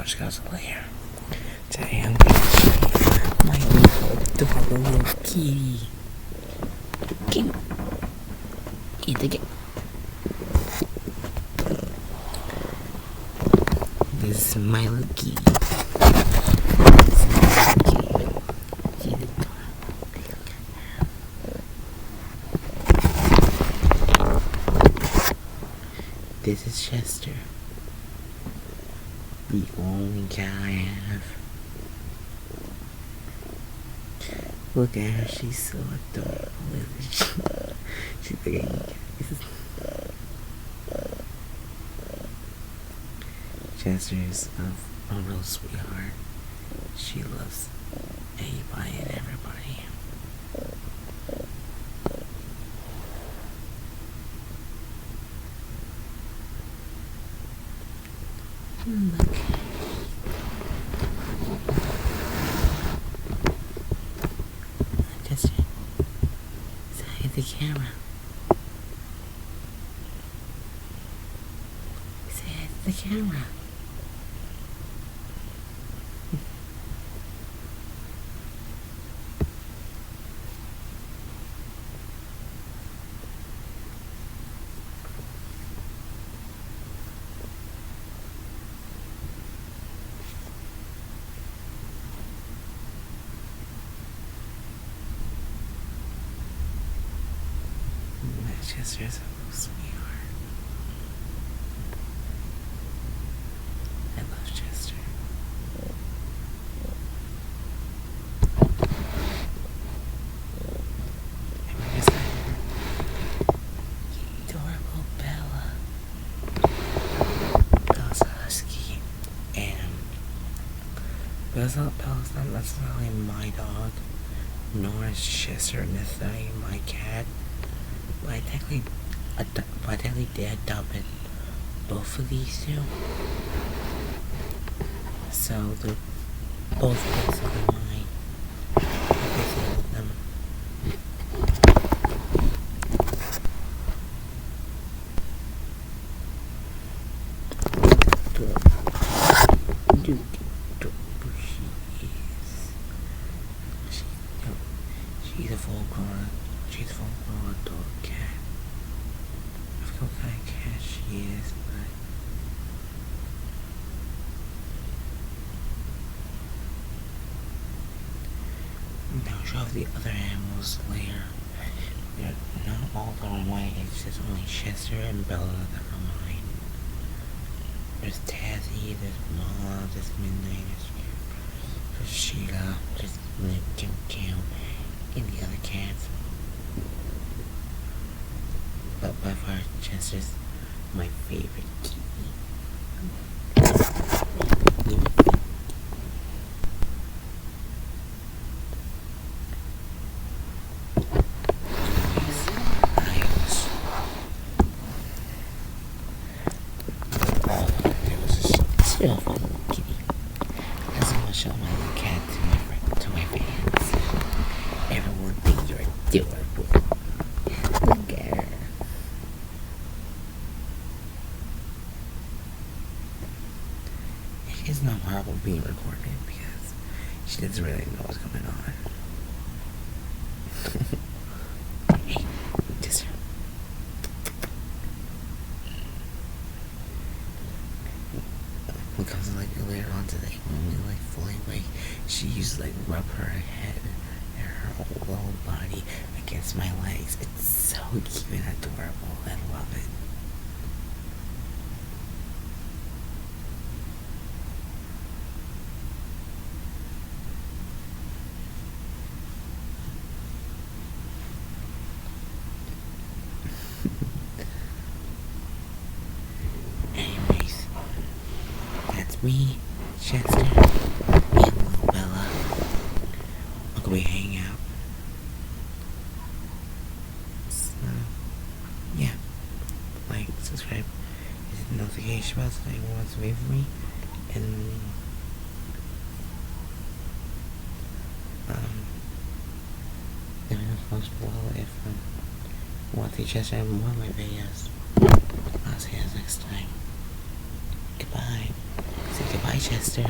SuperUltraGodzilla here. Today I'm going to show you my little adorable little kitty. Game. Eat the game. This is my little kitty. This is Chester, the only cat I have. Look at her, she's so adorable, isn't she? She's like Chester is a real sweetheart. She loves anybody and everybody. Look. Chester, say the camera. Say the camera. Chester's a little sweetheart. I love Chester. And where's that adorable Bella? Bella's a husky. And Bella's not necessarily my dog, nor is Chester necessarily my cat. But I technically did adopt both of these two. So they're both basically mine. Basically with them. She's a full-grown adult cat. I forget what kind of cat she is, but now show off the other animals later. They're not all are mine, it's just only Chester and Bella that are mine. There's Tazzy, there's Mala, there's Midnight, there's Sheila, there's Lip, Kim, and the other cats. But by far, Chester's my favorite kitty. There was a still fun kitty. I just want to show my little cat to my fans. Everyone thinks you're adorable. Look at her. It's not horrible being recorded because she doesn't really know what's going on. Hey, just when it comes to later on today, when we fully awake, she used to rub her head and her whole body against my legs. It's so cute and adorable. I love it. Anyways, that's me, Chester, and little Bella. We're gonna be hanging out. So, yeah. Like, subscribe, hit the notification bell so anyone wants to wait for me. And, let me know comments below if you want to check out more of my videos. I'll see you guys next time. Goodbye. Say goodbye. Chester.